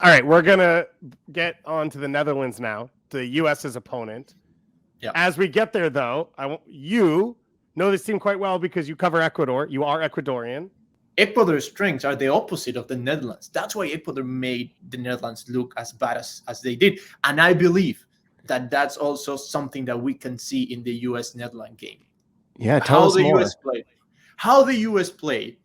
All right, we're gonna get on to the Netherlands now, the U.S.'s opponent. Yeah. As we get there, though, you know this team quite well because you cover Ecuador. You are Ecuadorian. Ecuador's strengths are the opposite of the Netherlands. That's why Ecuador made the Netherlands look as bad as they did. And I believe that that's also something that we can see in the US-Netherlands game. Yeah, tell us more. How the US played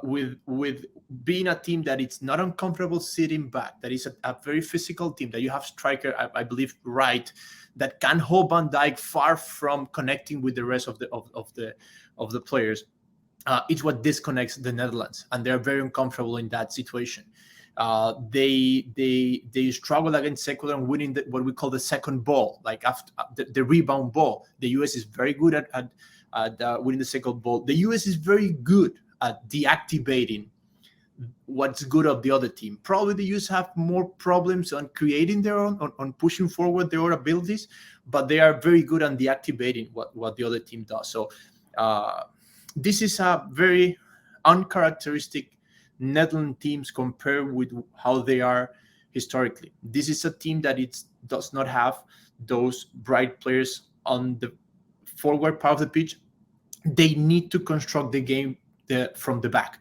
with being a team that it's not uncomfortable sitting back, that is a very physical team, that you have striker, I believe, right, that can hold Van Dijk far from connecting with the rest of the players. It's what disconnects the Netherlands, and they're very uncomfortable in that situation. They struggle against Ecuador and winning what we call the second ball, like after the rebound ball. The US is very good at winning the second ball. The US is very good at deactivating what's good of the other team. Probably the US have more problems on creating their own, on pushing forward their own abilities, but they are very good on deactivating what the other team does. So this is a very uncharacteristic Netherlands teams compared with how they are historically. This is a team that it does not have those bright players on the forward part of the pitch. They need to construct the game from the back.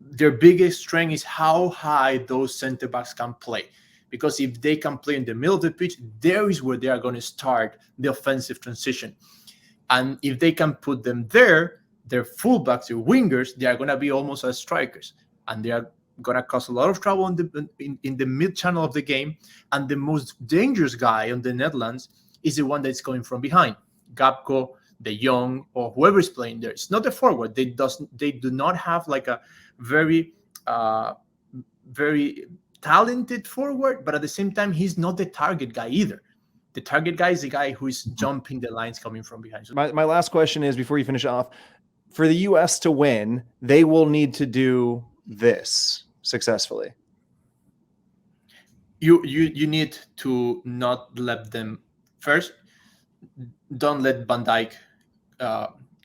Their biggest strength is how high those center backs can play. Because if they can play in the middle of the pitch, there is where they are going to start the offensive transition. And if they can put them there, their fullbacks, their wingers, they are going to be almost as strikers. And they are going to cause a lot of trouble in the mid-channel of the game. And the most dangerous guy on the Netherlands is the one that's going from behind. Gapco, De Jong, or whoever is playing there. It's not the forward. They do not have like a very talented forward, but at the same time, he's not the target guy either. The target guy is the guy who is jumping the lines coming from behind. So my last question is, before you finish off, for the U.S. to win, they will need to do this successfully. You need to not let them first. Don't let Van Dijk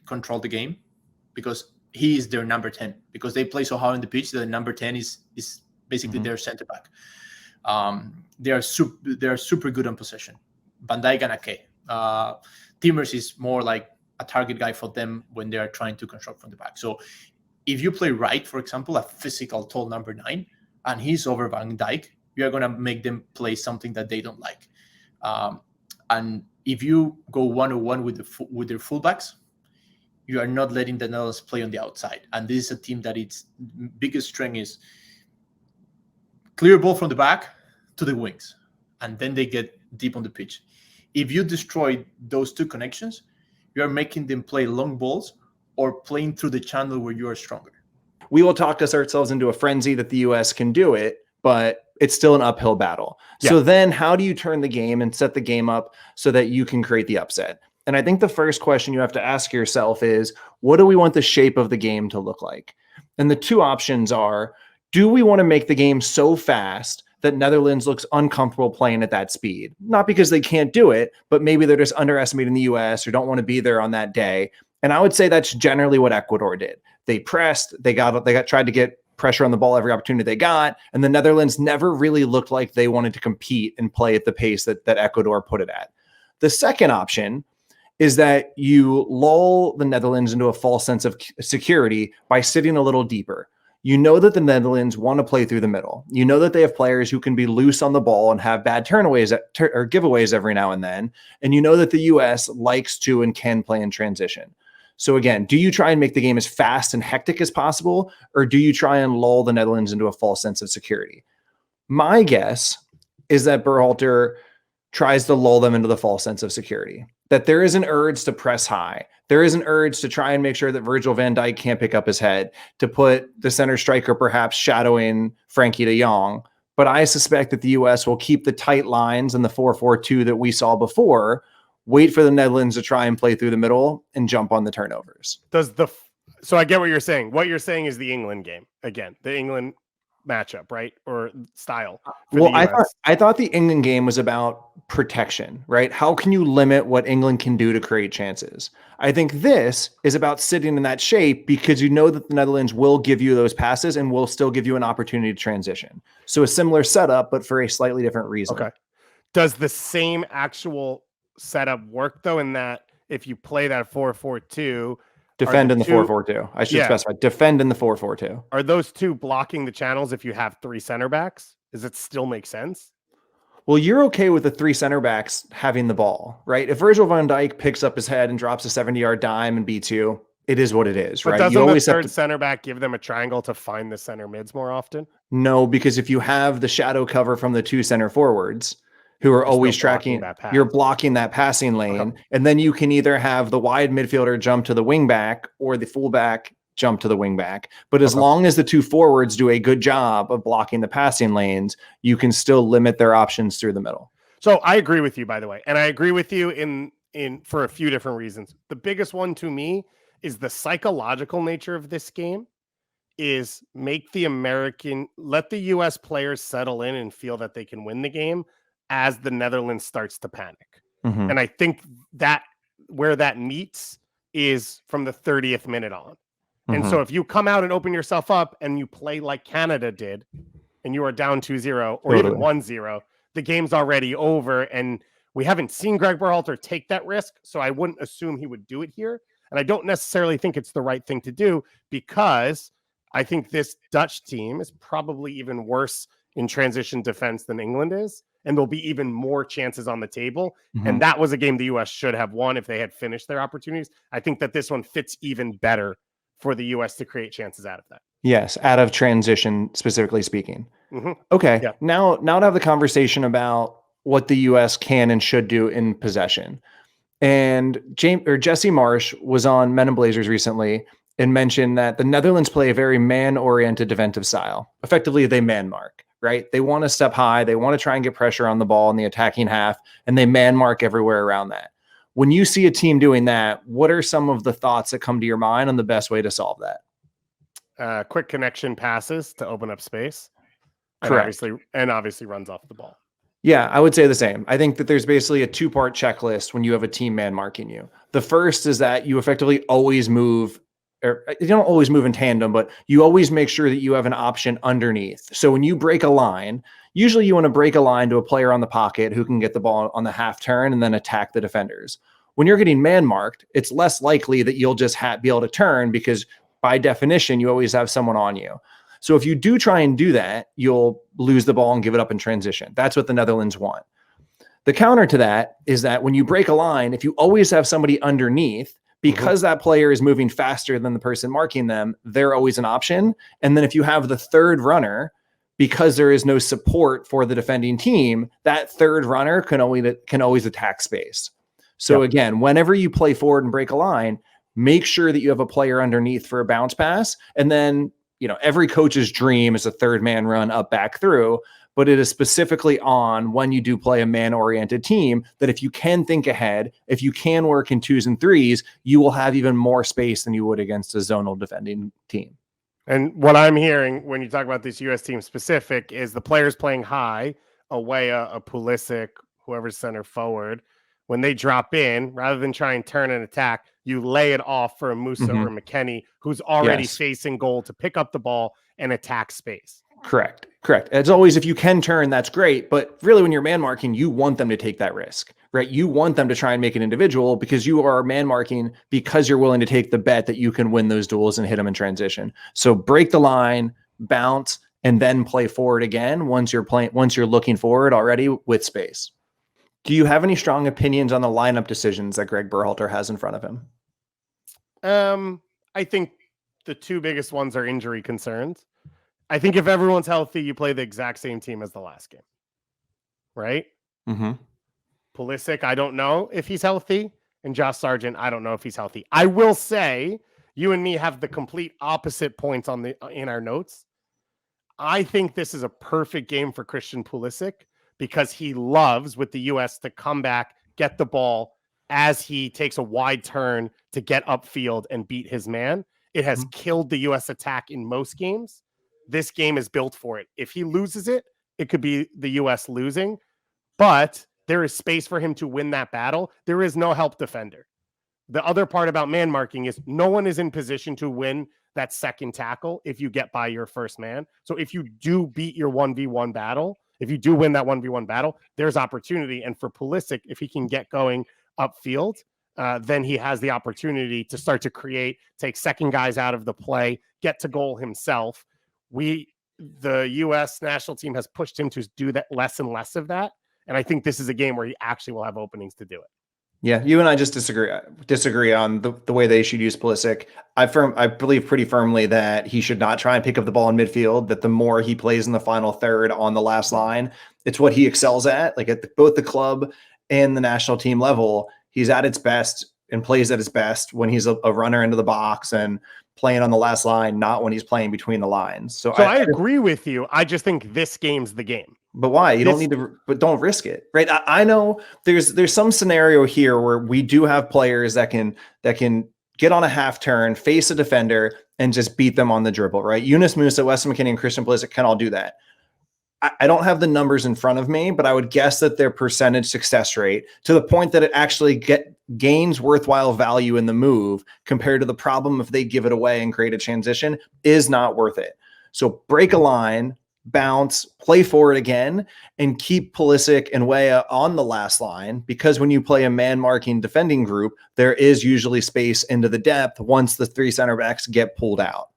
control the game, because he is their number 10. Because they play so hard on the pitch, the number 10 is basically their center back. They are super good on possession. Van Dijk and Ake. Timmers is more like a target guy for them when they are trying to construct from the back. So if you play right, for example, a physical tall number 9, and he's over Van Dijk, you're going to make them play something that they don't like. And if you go one-on-one with their fullbacks, you are not letting the Netherlands play on the outside. And this is a team that its biggest strength is clear ball from the back to the wings, and then they get deep on the pitch. If you destroy those two connections, you are making them play long balls or playing through the channel where you are stronger. We will talk ourselves into a frenzy that the U.S. can do it, but it's still an uphill battle. Yeah. So then how do you turn the game and set the game up so that you can create the upset? And I think the first question you have to ask yourself is, what do we want the shape of the game to look like? And the two options are, do we want to make the game so fast that Netherlands looks uncomfortable playing at that speed? Not because they can't do it, but maybe they're just underestimating the US or don't want to be there on that day. And I would say that's generally what Ecuador did. They pressed, they tried to get pressure on the ball every opportunity they got, and the Netherlands never really looked like they wanted to compete and play at the pace that Ecuador put it at. The second option is that you lull the Netherlands into a false sense of security by sitting a little deeper. You know that the Netherlands want to play through the middle. You know that they have players who can be loose on the ball and have bad turnaways or giveaways every now and then. And you know that the US likes to and can play in transition. So again, do you try and make the game as fast and hectic as possible, or do you try and lull the Netherlands into a false sense of security? My guess is that Berhalter tries to lull them into the false sense of security, that there is an urge to press high. There is an urge to try and make sure that Virgil van Dijk can't pick up his head, to put the center striker perhaps shadowing Frankie de Jong. But I suspect that the U.S. will keep the tight lines and the 4-4-2 that we saw before, wait for the Netherlands to try and play through the middle and jump on the turnovers. So I get what you're saying. What you're saying is the England game. Again, the England matchup, right? Or style. Well, I thought the England game was about protection, right? How can you limit what England can do to create chances? I think this is about sitting in that shape because you know that the Netherlands will give you those passes and will still give you an opportunity to transition. So a similar setup, but for a slightly different reason. Okay. Does the same actual setup work though, in that if you play that 4-4-2, defend in the 4-4-2? I should specify defend in the 4-4-2. Are those two blocking the channels if you have three center backs? Does it still make sense? Well, you're okay with the three center backs having the ball, right? If Virgil van Dijk picks up his head and drops a 70-yard dime and beats you, it is what it is, but right? Doesn't you always the third have to... center back give them a triangle to find the center mids more often? No, because if you have the shadow cover from the two center forwards who are always tracking, you're blocking that passing lane. Okay. And then you can either have the wide midfielder jump to the wing back or the fullback jump to the wing back. But as long as the two forwards do a good job of blocking the passing lanes, you can still limit their options through the middle. So I agree with you, by the way. And I agree with you in for a few different reasons. The biggest one to me is the psychological nature of this game is let the US players settle in and feel that they can win the game as the Netherlands starts to panic. Mm-hmm. And I think that where that meets is from the 30th minute on. And so if you come out and open yourself up and you play like Canada did, and you are down 2-0 or even 1-0, the game's already over. And we haven't seen Greg Berhalter take that risk, so I wouldn't assume he would do it here. And I don't necessarily think it's the right thing to do because I think this Dutch team is probably even worse in transition defense than England is. And there'll be even more chances on the table. Mm-hmm. And that was a game the U.S. should have won if they had finished their opportunities. I think that this one fits even better for the U.S. to create chances out of that. Yes, out of transition, specifically speaking. Mm-hmm. Okay, yeah. Now to have the conversation about what the U.S. can and should do in possession. And Jesse Marsh was on Men in Blazers recently and mentioned that the Netherlands play a very man-oriented defensive style. Effectively, they man mark, right? They want to step high. They want to try and get pressure on the ball in the attacking half, and they man mark everywhere around that. When you see a team doing that, what are some of the thoughts that come to your mind on the best way to solve that? Quick connection passes to open up space. Correct. And obviously runs off the ball. Yeah, I would say the same. I think that there's basically a two-part checklist when you have a team man marking you. The first is that you effectively always move, or you don't always move in tandem, but you always make sure that you have an option underneath. So when you break a line, usually you want to break a line to a player on the pocket who can get the ball on the half turn and then attack the defenders. When you're getting man marked, it's less likely that you'll just be able to turn because by definition, you always have someone on you. So if you do try and do that, you'll lose the ball and give it up in transition. That's what the Netherlands want. The counter to that is that when you break a line, if you always have somebody underneath, because that player is moving faster than the person marking them, they're always an option. And then if you have the third runner, because there is no support for the defending team, that third runner can always attack space. So again, whenever you play forward and break a line, make sure that you have a player underneath for a bounce pass. And then, every coach's dream is a third man run up back through, but it is specifically on when you do play a man-oriented team that if you can think ahead, if you can work in 2s and 3s, you will have even more space than you would against a zonal defending team. And what I'm hearing when you talk about this U.S. team specific is the players playing high, away a Pulisic, whoever's center forward, when they drop in, rather than try and turn and attack, you lay it off for a Musa or McKennie, who's already facing goal to pick up the ball and attack space. Correct. As always, if you can turn, that's great. But really, when you're man marking, you want them to take that risk, right? You want them to try and make an individual because you are man marking because you're willing to take the bet that you can win those duels and hit them in transition. So break the line, bounce, and then play forward again once you're looking forward already with space. Do you have any strong opinions on the lineup decisions that Greg Berhalter has in front of him? I think the two biggest ones are injury concerns. I think if everyone's healthy, you play the exact same team as the last game, right? Mm-hmm. Pulisic, I don't know if he's healthy, and Josh Sargent, I don't know if he's healthy. I will say, you and me have the complete opposite points in our notes. I think this is a perfect game for Christian Pulisic because he loves with the U.S. to come back, get the ball as he takes a wide turn to get upfield and beat his man. It has killed the U.S. attack in most games. This game is built for it. If he loses it, it could be the U.S. losing. But there is space for him to win that battle. There is no help defender. The other part about man marking is no one is in position to win that second tackle if you get by your first man. So if you do beat your 1v1 battle, if you do win that 1v1 battle, there's opportunity. And for Pulisic, if he can get going upfield, then he has the opportunity to start to create, take second guys out of the play, get to goal himself. The U.S. national team has pushed him to do that less and less of that. And I think this is a game where he actually will have openings to do it. Yeah, you and I just disagree on the way they should use Pulisic. I believe pretty firmly that he should not try and pick up the ball in midfield, that the more he plays in the final third on the last line, it's what he excels at. Like at both the club and the national team level, he's at its best and plays at his best when he's a runner into the box and playing on the last line, not when he's playing between the lines. So I agree with you. I just think this game's the game. But why? You don't need to, but don't risk it, right? I know there's some scenario here where we do have players that can get on a half turn, face a defender, and just beat them on the dribble, right? Yunus Musa, Weston McKennie, and Christian Pulisic can all do that. I don't have the numbers in front of me, but I would guess that their percentage success rate, to the point that it actually gains worthwhile value in the move compared to the problem if they give it away and create a transition, is not worth it. So break a line, bounce, play forward again, and keep Pulisic and Weah on the last line, because when you play a man-marking defending group, there is usually space into the depth once the three center backs get pulled out.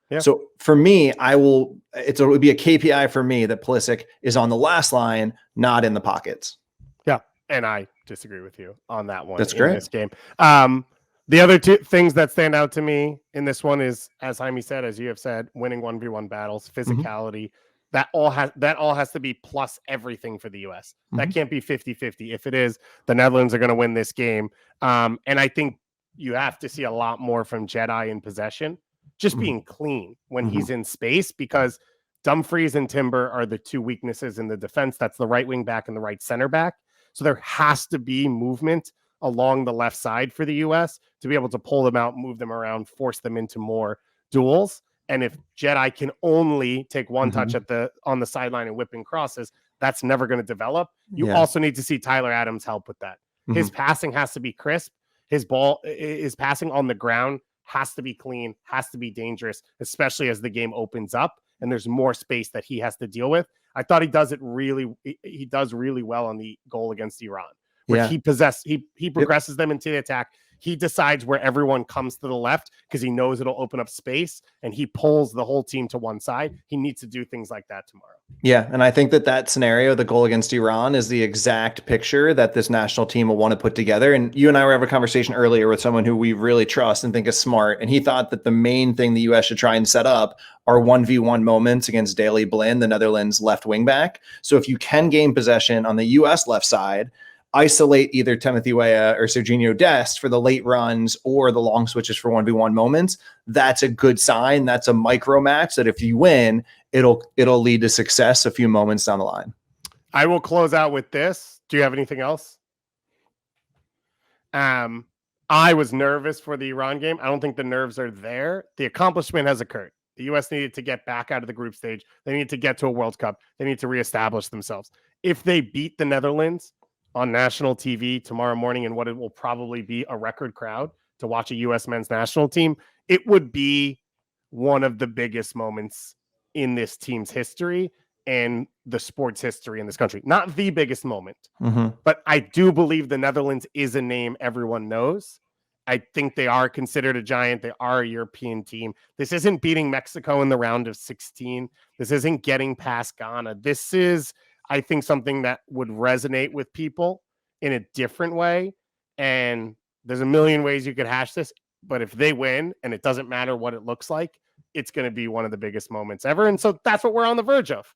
Yeah. So for me, it would be a KPI for me that Pulisic is on the last line, not in the pockets. Yeah, and I disagree with you on that one. That's great. In this game. The other two things that stand out to me in this one is, as Jaime said, as you have said, winning 1v1 battles, physicality. Mm-hmm. That all has to be plus everything for the U.S. Mm-hmm. That can't be 50-50. If it is, the Netherlands are going to win this game. And I think you have to see a lot more from Jedi in possession, just mm-hmm. being clean when mm-hmm. he's in space, because Dumfries and Timber are the two weaknesses in the defense. That's the right wing back and the right center back. So there has to be movement along the left side for the U.S. to be able to pull them out, move them around, force them into more duels. And if Jedi can only take one mm-hmm. touch on the sideline and whipping crosses, that's never going to develop. You also need to see Tyler Adams help with that. Mm-hmm. His passing has to be crisp. His passing on the ground has to be clean, has to be dangerous, especially as the game opens up and there's more space that he has to deal with. I thought he does really well on the goal against Iran, where he progresses them into the attack. He decides where everyone comes to the left because he knows it'll open up space, and he pulls the whole team to one side. He needs to do things like that tomorrow. Yeah, and I think that scenario, the goal against Iran, is the exact picture that this national team will want to put together. And you and I were having a conversation earlier with someone who we really trust and think is smart, and he thought that the main thing the U.S. should try and set up are 1v1 moments against Daley Blind, the Netherlands left wing back. So if you can gain possession on the U.S. left side, isolate either Timothy Weah or Serginho Dest for the late runs or the long switches for 1v1 moments, that's a good sign. That's a micro match that if you win, it'll lead to success a few moments down the line. I will close out with this. Do you have anything else? I was nervous for the Iran game. I don't think the nerves are there. The accomplishment has occurred. The U.S. needed to get back out of the group stage. They need to get to a World Cup. They need to reestablish themselves. If they beat the Netherlands on national TV tomorrow morning in what it will probably be a record crowd to watch a U.S. men's national team, it would be one of the biggest moments in this team's history and the sports history in this country. Not the biggest moment, but I do believe the Netherlands is a name everyone knows. I think they are considered a giant. They are a European team. This isn't beating Mexico in the round of 16. This isn't getting past Ghana. This is, I think, something that would resonate with people in a different way. And there's a million ways you could hash this, but if they win, and it doesn't matter what it looks like, it's going to be one of the biggest moments ever. And so that's what we're on the verge of.